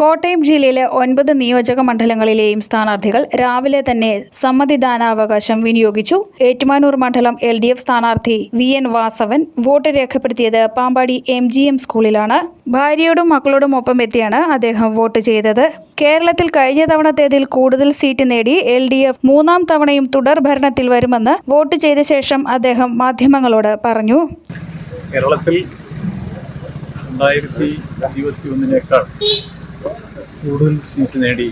കോട്ടയം ജില്ലയിലെ 9 നിയോജക മണ്ഡലങ്ങളിലെയും സ്ഥാനാർത്ഥികൾ രാവിലെ തന്നെ സമ്മതിദാനാവകാശം വിനിയോഗിച്ചു. ഏറ്റുമാനൂർ മണ്ഡലം LDF സ്ഥാനാർത്ഥി VN വാസവൻ വോട്ട് രേഖപ്പെടുത്തിയത് പാമ്പാടി MGM സ്കൂളിലാണ്. ഭാര്യയോടും മക്കളോടും ഒപ്പം എത്തിയാണ് അദ്ദേഹം വോട്ട് ചെയ്തത്. കേരളത്തിൽ കഴിഞ്ഞ തവണത്തേതിൽ കൂടുതൽ സീറ്റ് നേടി LDF 3ാം തവണയും തുടർ ഭരണത്തിൽ വരുമെന്ന് വോട്ട് ചെയ്ത ശേഷം അദ്ദേഹം മാധ്യമങ്ങളോട് പറഞ്ഞു. കേരളത്തിൽ 2021 കൂടുതൽ സീറ്റ് നേടി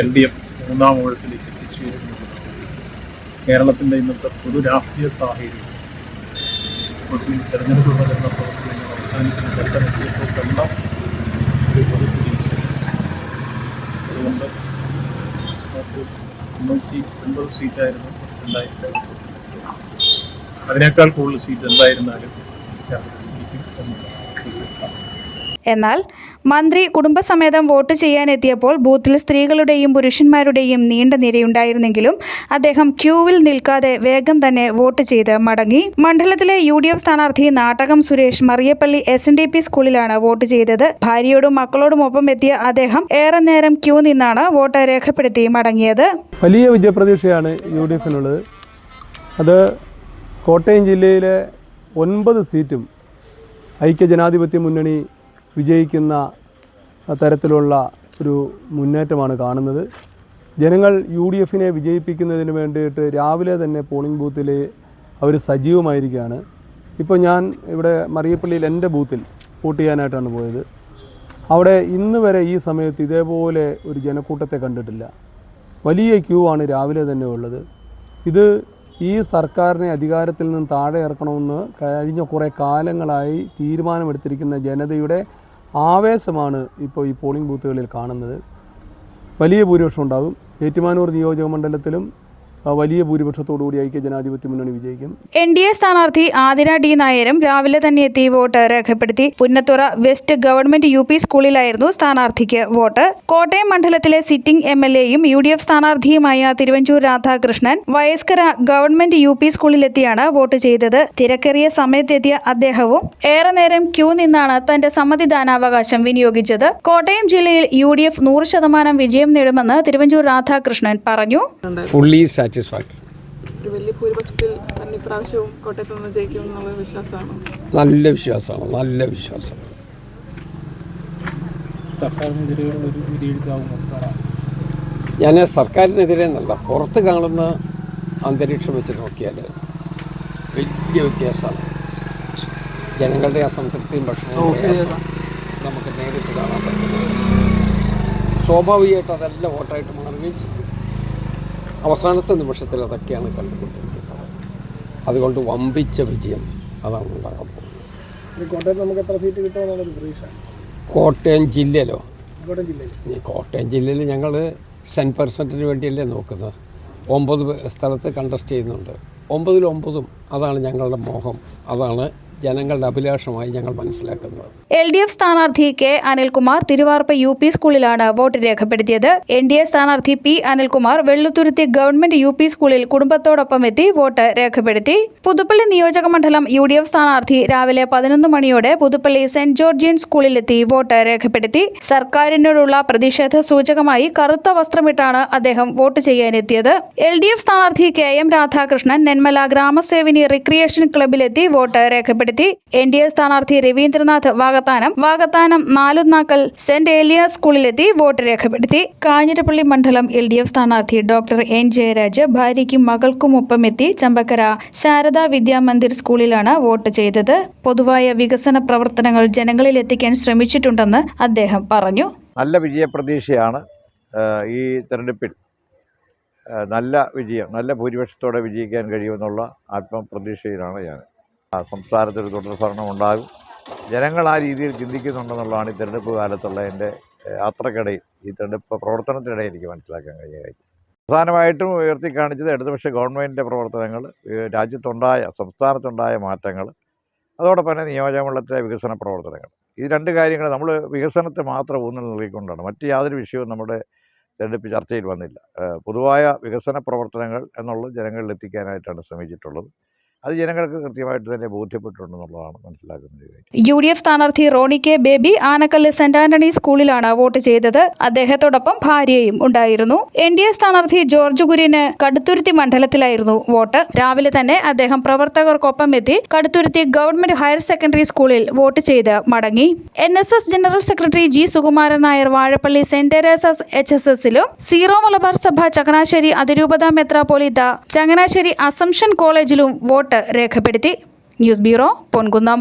LDF 3ാം ഊഴത്തിലേക്ക് എത്തിച്ചേരുന്നു. കേരളത്തിൻ്റെ ഇന്നത്തെ പൊതു രാഷ്ട്രീയ സാഹചര്യം തെരഞ്ഞെടുപ്പ് പ്രചരണ പ്രവർത്തനങ്ങൾ അവസാനിക്കുന്ന ഘട്ടമെത്തിയപ്പോഴെല്ലാം ഒരു പൊതുസ്ഥിതി. അതുകൊണ്ട് 380 സീറ്റായിരുന്നു 2000. അതിനേക്കാൾ കൂടുതൽ സീറ്റ് എന്തായിരുന്നാലും എന്നാൽ മന്ത്രി കുടുംബസമേതം വോട്ട് ചെയ്യാനെത്തിയപ്പോൾ ബൂത്തിൽ സ്ത്രീകളുടെയും പുരുഷന്മാരുടെയും നീണ്ട നിരയുണ്ടായിരുന്നെങ്കിലും അദ്ദേഹം ക്യൂവിൽ നിൽക്കാതെ വേഗം തന്നെ വോട്ട് ചെയ്ത് മടങ്ങി. മണ്ഡലത്തിലെ UDF സ്ഥാനാർത്ഥി നാട്ടകം സുരേഷ് മറിയപ്പള്ളി SNDP സ്കൂളിലാണ് വോട്ട് ചെയ്തത്. ഭാര്യയോടും മക്കളോടും ഒപ്പം എത്തിയ അദ്ദേഹം ഏറെ നേരം ക്യൂ നിന്നാണ് വോട്ട് രേഖപ്പെടുത്തി മടങ്ങിയത്. വലിയ വിജയപ്രതീക്ഷയാണ് UDFിനുള്ളത്. അത് കോട്ടയം ജില്ലയിലെ 9 സീറ്റും ഐക്യജനാധിപത്യ മുന്നണി വിജയിക്കുന്ന തരത്തിലുള്ള ഒരു മുന്നേറ്റമാണ് കാണുന്നത്. ജനങ്ങൾ UDFിനെ വിജയിപ്പിക്കുന്നതിന് വേണ്ടിയിട്ട് രാവിലെ തന്നെ പോളിംഗ് ബൂത്തിൽ അവർ സജീവമായിരിക്കുകയാണ്. ഇപ്പോൾ ഞാൻ ഇവിടെ മറിയപ്പള്ളിയിൽ എൻ്റെ ബൂത്തിൽ വോട്ട് ചെയ്യാനായിട്ടാണ് പോയത്. അവിടെ ഇന്ന് വരെ ഈ സമയത്ത് ഇതേപോലെ ഒരു ജനക്കൂട്ടത്തെ കണ്ടിട്ടില്ല. വലിയ ക്യൂ ആണ് രാവിലെ തന്നെ ഉള്ളത്. ഇത് ഈ സർക്കാരിനെ അധികാരത്തിൽ നിന്ന് താഴെ ഇറക്കണമെന്ന് കഴിഞ്ഞ കുറേ കാലങ്ങളായി തീരുമാനമെടുത്തിരിക്കുന്ന ജനതയുടെ ആവേശമാണ് ഇപ്പോൾ ഈ പോളിംഗ് ബൂത്തുകളിൽ കാണുന്നത്. വലിയ ഭൂരിപക്ഷം ഉണ്ടാകും. ഏറ്റുമാനൂർ നിയോജക മണ്ഡലത്തിലും വലിയ ഭൂരിപക്ഷത്തോടുകൂടി ഐക്യജനാധിപത്യ മുന്നണി വിജയിക്കും. NDA സ്ഥാനാർത്ഥി ആതിര D നായരും രാവിലെ തന്നെ എത്തി വോട്ട് രേഖപ്പെടുത്തി. പുന്നത്തുറ വെസ്റ്റ് ഗവൺമെന്റ് UP സ്കൂളിലായിരുന്നു സ്ഥാനാർത്ഥിക്ക് വോട്ട്. കോട്ടയം മണ്ഡലത്തിലെ സിറ്റിംഗ് MLAയും UDF സ്ഥാനാർത്ഥിയുമായ തിരുവഞ്ചൂർ രാധാകൃഷ്ണൻ വയസ്കര ഗവൺമെന്റ് UP സ്കൂളിലെത്തിയാണ് വോട്ട് ചെയ്തത്. തിരക്കേറിയ സമയത്തെത്തിയ അദ്ദേഹവും ഏറെ നേരം ക്യൂ നിന്നാണ് തന്റെ സമ്മതിദാനാവകാശം വിനിയോഗിച്ചത്. കോട്ടയം ജില്ലയിൽ UDF 100% വിജയം നേടുമെന്ന് തിരുവഞ്ചൂർ രാധാകൃഷ്ണൻ പറഞ്ഞു. വലിയ ഭൂരിപക്ഷത്തിൽ തന്നെ ഇപ്രാവശ്യവും കോട്ടയത്ത് നിന്ന് ജയിക്കുമെന്നുള്ള വിശ്വാസമാണ്. നല്ല വിശ്വാസം. ഞാൻ സർക്കാരിനെതിരെ എന്നല്ല, പുറത്ത് കാണുന്ന അന്തരീക്ഷം വെച്ച് നോക്കിയാൽ വലിയ വ്യത്യാസമാണ്. ജനങ്ങളുടെ അസംതൃപ്തിയും ഭക്ഷണവും നമുക്ക് നേരിട്ട് കാണാൻ പറ്റുന്നത്. സ്വാഭാവികമായിട്ട് അതെല്ലാം വോട്ടായിട്ട് മാറുകയും ചെയ്യും. അവസാനത്തെ നിമിഷത്തിൽ അതൊക്കെയാണ് കണ്ടുകൊണ്ടിരിക്കുന്നത്. അതുകൊണ്ട് വമ്പിച്ച വിജയം അതാണ് ഉണ്ടാകാൻ പോകുന്നത്. കോട്ടയത്ത് നമുക്ക് എത്ര സീറ്റ് കിട്ടുമെന്നുള്ളൊരു പ്രതീക്ഷ? കോട്ടയം ജില്ലയിലോ? കോട്ടയം ജില്ലയിൽ ഞങ്ങൾ 10% വേണ്ടിയല്ലേ നോക്കുന്നത്. 9 സ്ഥലത്ത് കണ്ടസ്റ്റ് ചെയ്യുന്നുണ്ട്. 9ൽ 9ഉം അതാണ് ഞങ്ങളുടെ മോഹം. അതാണ് ജനങ്ങളുടെ അഭിലാഷമായി ഞങ്ങൾ മനസ്സിലാക്കുന്നത്. LDF സ്ഥാനാർത്ഥി K അനിൽകുമാർ തിരുവാർപ്പ് UP സ്കൂളിലാണ് വോട്ട് രേഖപ്പെടുത്തിയത്. NDA സ്ഥാനാർത്ഥി P Anilkumar Vellutharuthi government UP സ്കൂളിൽ കുടുംബത്തോടൊപ്പം എത്തി വോട്ട് രേഖപ്പെടുത്തി. പുതുപ്പള്ളി നിയോജക മണ്ഡലം UDF സ്ഥാനാർത്ഥി രാവിലെ 11 മണിയോടെ പുതുപ്പള്ളി സെന്റ് ജോർജിയൻ സ്കൂളിലെത്തി വോട്ട് രേഖപ്പെടുത്തി. സർക്കാരിനോടുള്ള പ്രതിഷേധ സൂചകമായി കറുത്ത വസ്ത്രമിട്ടാണ് അദ്ദേഹം വോട്ട് ചെയ്യാനെത്തിയത്. LDF സ്ഥാനാർത്ഥി KM രാധാകൃഷ്ണൻ നെന്മല ഗ്രാമസേവിനി റിക്രിയേഷൻ ക്ലബിലെത്തി വോട്ട് രേഖപ്പെടുത്തി. NDA സ്ഥാനാർത്ഥി രവീന്ദ്രനാഥ് വാകത്താനം നാലുനാക്കൽ സെന്റ് ഏലിയാസ് സ്കൂളിലെത്തി വോട്ട് രേഖപ്പെടുത്തി. കാഞ്ഞിരപ്പള്ളി മണ്ഡലം LDF സ്ഥാനാർത്ഥി ഡോക്ടർ N ജയരാജ് ഭാര്യയ്ക്കും മകൾക്കുമൊപ്പം എത്തി ചമ്പക്കര ശാരദാ വിദ്യാമന്ദിർ സ്കൂളിലാണ് വോട്ട് ചെയ്തത്. പൊതുവായ വികസന പ്രവർത്തനങ്ങൾ ജനങ്ങളിൽ എത്തിക്കാൻ ശ്രമിച്ചിട്ടുണ്ടെന്ന് അദ്ദേഹം പറഞ്ഞു. നല്ല വിജയപ്രതീക്ഷയാണ് ഈ തെരഞ്ഞെടുപ്പിൽ. നല്ല ഭൂരിപക്ഷത്തോടെ വിജയിക്കാൻ കഴിയുമെന്നുള്ള ആത്മപ്രതീക്ഷയിലാണ് ഞാൻ. സംസ്ഥാനത്തൊരു തുടർ ഭരണം ഉണ്ടാകും. ജനങ്ങൾ ആ രീതിയിൽ ചിന്തിക്കുന്നുണ്ടെന്നുള്ളതാണ് ഈ തെരഞ്ഞെടുപ്പ് കാലത്തുള്ള എൻ്റെ യാത്രക്കിടയിൽ, ഈ തെരഞ്ഞെടുപ്പ് പ്രവർത്തനത്തിനിടയിൽ എനിക്ക് മനസ്സിലാക്കാൻ കഴിഞ്ഞ കാര്യം. പ്രധാനമായിട്ടും ഉയർത്തിക്കാണിച്ചത് ഇടതുപക്ഷ ഗവൺമെൻറ്റിൻ്റെ പ്രവർത്തനങ്ങൾ, സംസ്ഥാനത്തുണ്ടായ മാറ്റങ്ങൾ, അതോടൊപ്പം തന്നെ നിയോജകമണ്ഡലത്തിലെ വികസന പ്രവർത്തനങ്ങൾ. ഈ 2 കാര്യങ്ങൾ നമ്മൾ വികസനത്തെ മാത്രം ഊന്നൽ നൽകിക്കൊണ്ടാണ്. മറ്റ് യാതൊരു വിഷയവും നമ്മുടെ തെരഞ്ഞെടുപ്പ് ചർച്ചയിൽ വന്നില്ല. പൊതുവായ വികസന പ്രവർത്തനങ്ങൾ എന്നുള്ളത് ജനങ്ങളിൽ എത്തിക്കാനായിട്ടാണ് ശ്രമിച്ചിട്ടുള്ളത്. അത് ജനങ്ങൾക്ക് കൃത്യമായിട്ട് തന്നെ ബോധ്യപ്പെട്ടിട്ടുണ്ടെന്നുള്ളതാണ് മനസ്സിലാക്കുന്ന ഒരു കാര്യം. UDF സ്ഥാനാർത്ഥി Rony K Baby Anakkallu saint Antony സ്കൂളിലാണ് വോട്ട് ചെയ്തത്. അദ്ദേഹത്തോടൊപ്പം ഭാര്യയും ഉണ്ടായിരുന്നു. NDA സ്ഥാനാർത്ഥി ജോർജ് കുര്യന് കടുത്തുരുത്തി മണ്ഡലത്തിലായിരുന്നു വോട്ട്. രാവിലെ തന്നെ അദ്ദേഹം പ്രവർത്തകർക്കൊപ്പം എത്തി കടുത്തുരുത്തി ഗവൺമെന്റ് ഹയർ സെക്കൻഡറി സ്കൂളിൽ വോട്ട് ചെയ്ത് മടങ്ങി. NSS general secretary G Sukumaran Nair Vazhappally saint Teresa's HSSലും സീറോ മലബാർ സഭ ചങ്ങനാശ്ശേരി അതിരൂപത മെത്രാപ്പോലീത്ത ചങ്ങനാശ്ശേരി അസംഷൻ കോളേജിലും വോട്ട് രേഖപ്പെടുത്തി. News bureau, Ponkunnam.